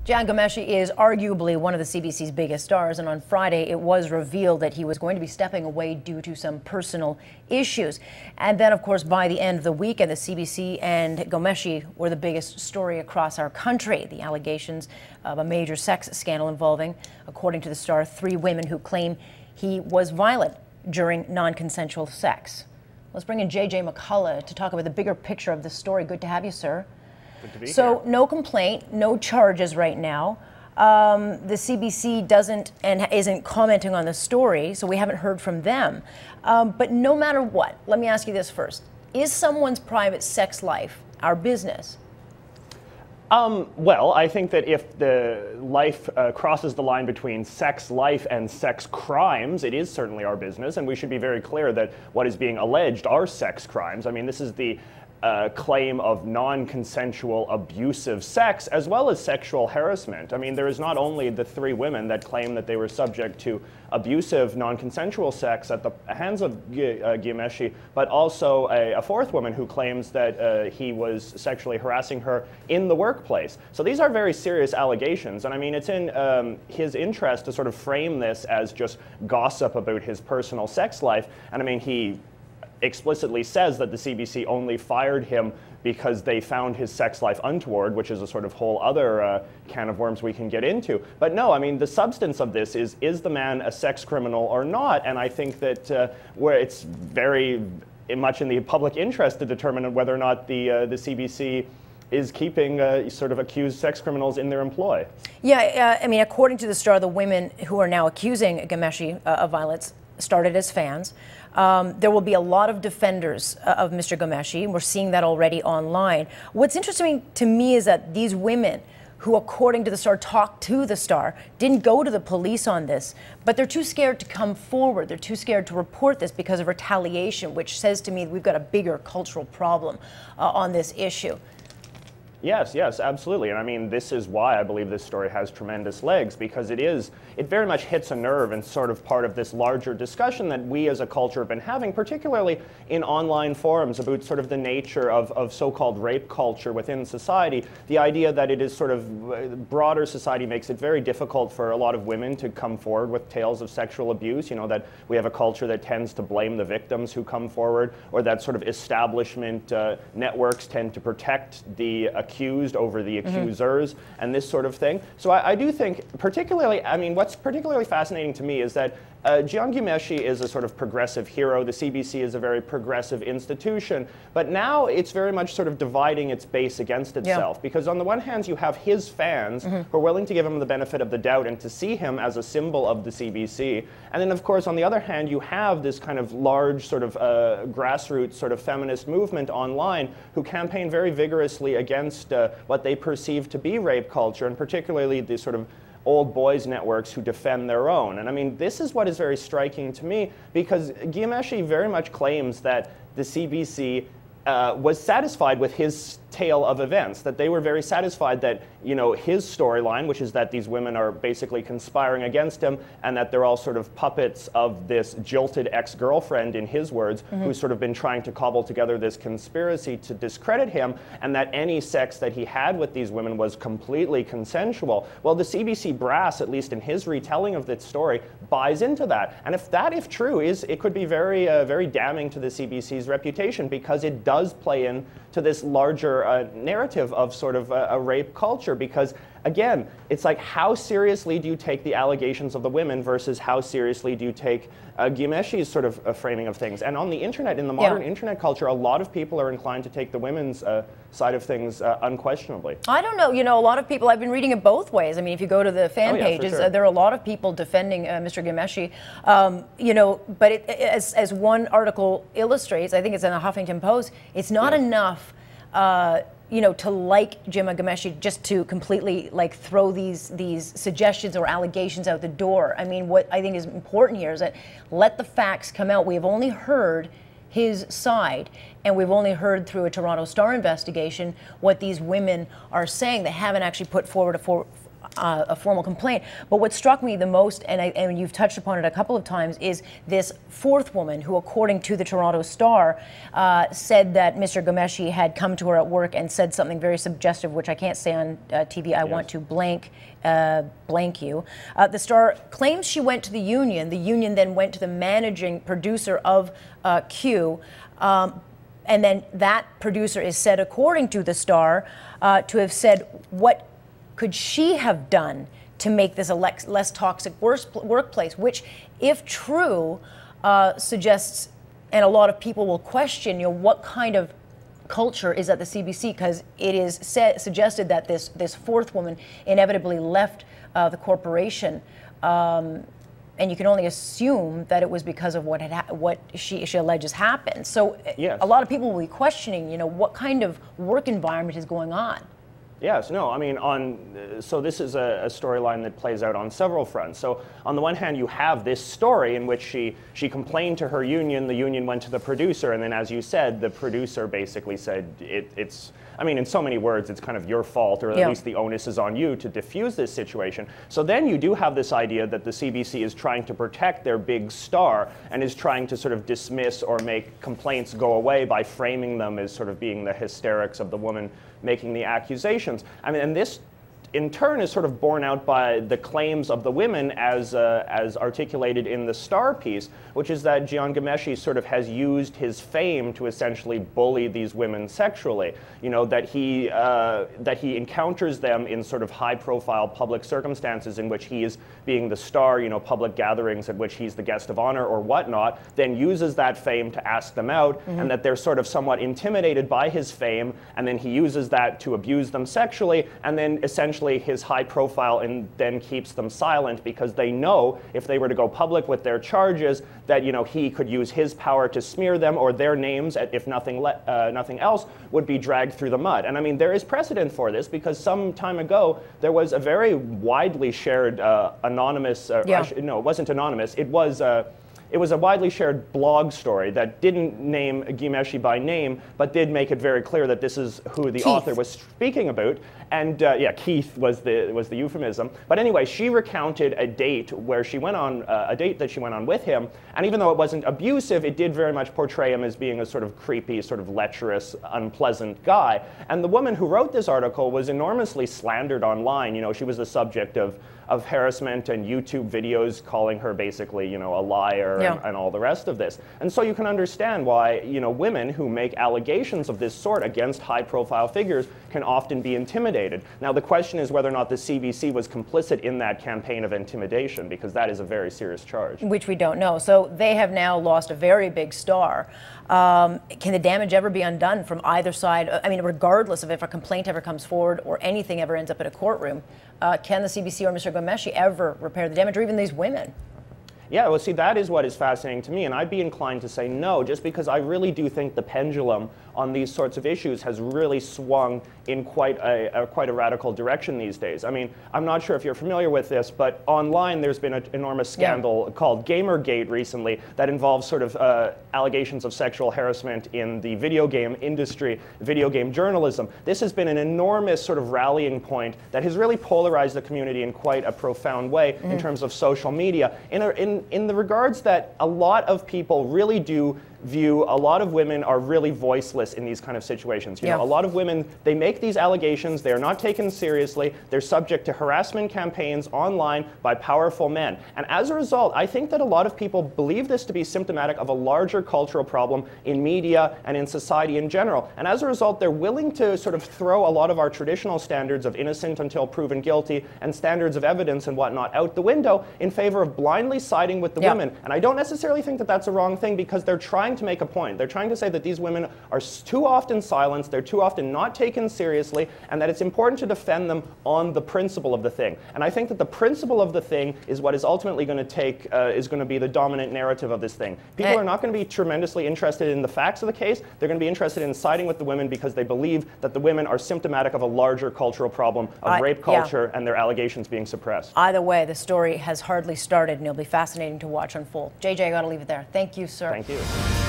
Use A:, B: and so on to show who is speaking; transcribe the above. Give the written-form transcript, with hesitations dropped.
A: Jian Ghomeshi is arguably one of the CBC's biggest stars, and on Friday it was revealed that he was going to be stepping away due to some personal issues. And then, of course, by the end of the weekend, the CBC and Ghomeshi were the biggest story across our country. The allegations of a major sex scandal involving, according to the Star, 3 women who claim he was violent during non-consensual sex. Let's bring in JJ McCullough to talk about the bigger picture of this story. Good to have you, sir.
B: Good to be
A: So,
B: here.
A: no complaint, no charges right now. The CBC doesn't and isn't commenting on the story, so we haven't heard from them. But no matter what, let me ask you this first. Is someone's private sex life our business?
B: Well, I think that if the life crosses the line between sex life and sex crimes, it is certainly our business, and we should be very clear that what is being alleged are sex crimes. I mean, this is the claim of non-consensual abusive sex as well as sexual harassment. I mean, there is not only the 3 women that claim that they were subject to abusive non-consensual sex at the hands of Ghomeshi, but also a 4th woman who claims that he was sexually harassing her in the workplace. So these are very serious allegations, and I mean, it's in his interest to sort of frame this as just gossip about his personal sex life, and I mean, he explicitly says that the CBC only fired him because they found his sex life untoward, which is a sort of whole other can of worms we can get into. But no, I mean, the substance of this is the man a sex criminal or not? And I think that where it's very much in the public interest to determine whether or not the CBC is keeping sort of accused sex criminals in their employ.
A: Yeah, I mean, according to the Star, the women who are now accusing Ghomeshi of violence started as fans. There will be a lot of defenders of Mr. Ghomeshi, and we're seeing that already online. What's interesting to me is that these women who, according to the Star, talked to the Star, didn't go to the police on this, but they're too scared to come forward. They're too scared to report this because of retaliation, which says to me we've got a bigger cultural problem on this issue.
B: Yes, yes, absolutely. And I mean, this is why I believe this story has tremendous legs, because it very much hits a nerve and sort of part of this larger discussion that we as a culture have been having, particularly in online forums, about sort of the nature of so-called rape culture within society. The idea that it is sort of broader society makes it very difficult for a lot of women to come forward with tales of sexual abuse, you know, that we have a culture that tends to blame the victims who come forward, or that sort of establishment networks tend to protect the accused over the accusers and this sort of thing. So I do think, particularly, I mean, what's particularly fascinating to me is that Jian Ghomeshi is a sort of progressive hero. The CBC is a very progressive institution, but now it's very much sort of dividing its base against itself. Because on the one hand, you have his fans who are willing to give him the benefit of the doubt and to see him as a symbol of the CBC. And then, of course, on the other hand, you have this kind of large sort of grassroots sort of feminist movement online who campaign very vigorously against what they perceive to be rape culture, and particularly the sort of old boys networks who defend their own. And I mean, this is what is very striking to me, because Ghomeshi very much claims that the CBC was satisfied with his tale of events, that they were very satisfied that, you know, his storyline, which is that these women are basically conspiring against him and that they're all sort of puppets of this jilted ex-girlfriend, in his words, who's sort of been trying to cobble together this conspiracy to discredit him, and that any sex that he had with these women was completely consensual. Well, the CBC brass, at least in his retelling of this story, buys into that. And if true, it could be very, very damning to the CBC's reputation, because it does play in to this larger narrative of sort of a rape culture. Because again, it's like, how seriously do you take the allegations of the women versus how seriously do you take Ghomeshi's sort of framing of things? And on the internet, in the modern internet culture, a lot of people are inclined to take the women's side of things unquestionably.
A: I don't know, you know, a lot of people, I've been reading it both ways. I mean, if you go to the fan pages, there are a lot of people defending Mr. Ghomeshi, you know, but as one article illustrates, I think it's in the Huffington Post, it's not enough you know, to like Jian Ghomeshi just to completely like throw these suggestions or allegations out the door. I mean, what I think is important here is that let the facts come out. We have only heard his side, and we've only heard through a Toronto Star investigation what these women are saying. They haven't actually put forward a formal complaint. But what struck me the most, and you've touched upon it a couple of times, is this fourth woman who, according to the Toronto Star, said that Mr. Ghomeshi had come to her at work and said something very suggestive, which I can't say on TV. I want to blank you. The Star claims she went to the union. The union then went to the managing producer of Q. And then that producer is said, according to the Star, to have said, what could she have done to make this a less toxic workplace, which, if true, suggests, and a lot of people will question, what kind of culture is at the CBC, because it is suggested that this fourth woman inevitably left the corporation. And you can only assume that it was because of what she alleges happened. So yes. A lot of people will be questioning, what kind of work environment is going on.
B: Yes, no, I mean, so this is a storyline that plays out on several fronts. So on the one hand, you have this story in which she complained to her union, the union went to the producer, and then, as you said, the producer basically said, it's, I mean, in so many words, it's kind of your fault, or at least the onus is on you to diffuse this situation. So then you do have this idea that the CBC is trying to protect their big star and is trying to sort of dismiss or make complaints go away by framing them as sort of being the hysterics of the woman making the accusations. I mean, and this in turn is sort of borne out by the claims of the women as articulated in the Star piece, which is that Jian Ghomeshi sort of has used his fame to essentially bully these women sexually. That he encounters them in sort of high-profile public circumstances in which he is being the star, public gatherings at which he's the guest of honor or whatnot, then uses that fame to ask them out, and that they're sort of somewhat intimidated by his fame, and then he uses that to abuse them sexually, and then essentially his high profile and then keeps them silent because they know if they were to go public with their charges that he could use his power to smear them, or their names, if nothing else, would be dragged through the mud. And I mean, there is precedent for this because some time ago there was a very widely shared anonymous, no, it wasn't anonymous, it was a widely shared blog story that didn't name Ghomeshi by name, but did make it very clear that this is who the author was speaking about. And yeah, Keith was the euphemism. But anyway, she recounted a date where she went on, a date that she went on with him. And even though it wasn't abusive, it did very much portray him as being a sort of creepy, sort of lecherous, unpleasant guy. And the woman who wrote this article was enormously slandered online. She was the subject of harassment and YouTube videos calling her basically, a liar and all the rest of this. And so you can understand why, women who make allegations of this sort against high-profile figures can often be intimidated. Now, the question is whether or not the CBC was complicit in that campaign of intimidation, because that is a very serious charge.
A: Which we don't know. So they have now lost a very big star. Can the damage ever be undone from either side? I mean, regardless of if a complaint ever comes forward or anything ever ends up in a courtroom, can the CBC or Mr. Ghomeshi ever repair the damage, or even these women?
B: Yeah, well, see, that is what is fascinating to me, and I'd be inclined to say no, just because I really do think the pendulum on these sorts of issues has really swung in quite a radical direction these days. I mean, I'm not sure if you're familiar with this, but online there's been an enormous scandal called Gamergate recently that involves sort of allegations of sexual harassment in the video game industry, video game journalism. This has been an enormous sort of rallying point that has really polarized the community in quite a profound way in terms of social media, in the regards that a lot of people really do view a lot of women are really voiceless in these kind of situations. You know, a lot of women, they make these allegations, they are not taken seriously, they're subject to harassment campaigns online by powerful men. And as a result, I think that a lot of people believe this to be symptomatic of a larger cultural problem in media and in society in general. And as a result, they're willing to sort of throw a lot of our traditional standards of innocent until proven guilty and standards of evidence and whatnot out the window in favor of blindly siding with the women. And I don't necessarily think that that's a wrong thing, because they're trying to make a point. They're trying to say that these women are too often silenced, they're too often not taken seriously, and that it's important to defend them on the principle of the thing. And I think that the principle of the thing is what is ultimately going to take, is going to be the dominant narrative of this thing. People are not going to be tremendously interested in the facts of the case. They're going to be interested in siding with the women because they believe that the women are symptomatic of a larger cultural problem of rape culture and their allegations being suppressed.
A: Either way, the story has hardly started, and it'll be fascinating to watch unfold. JJ, I got to leave it there. Thank you, sir.
B: Thank you.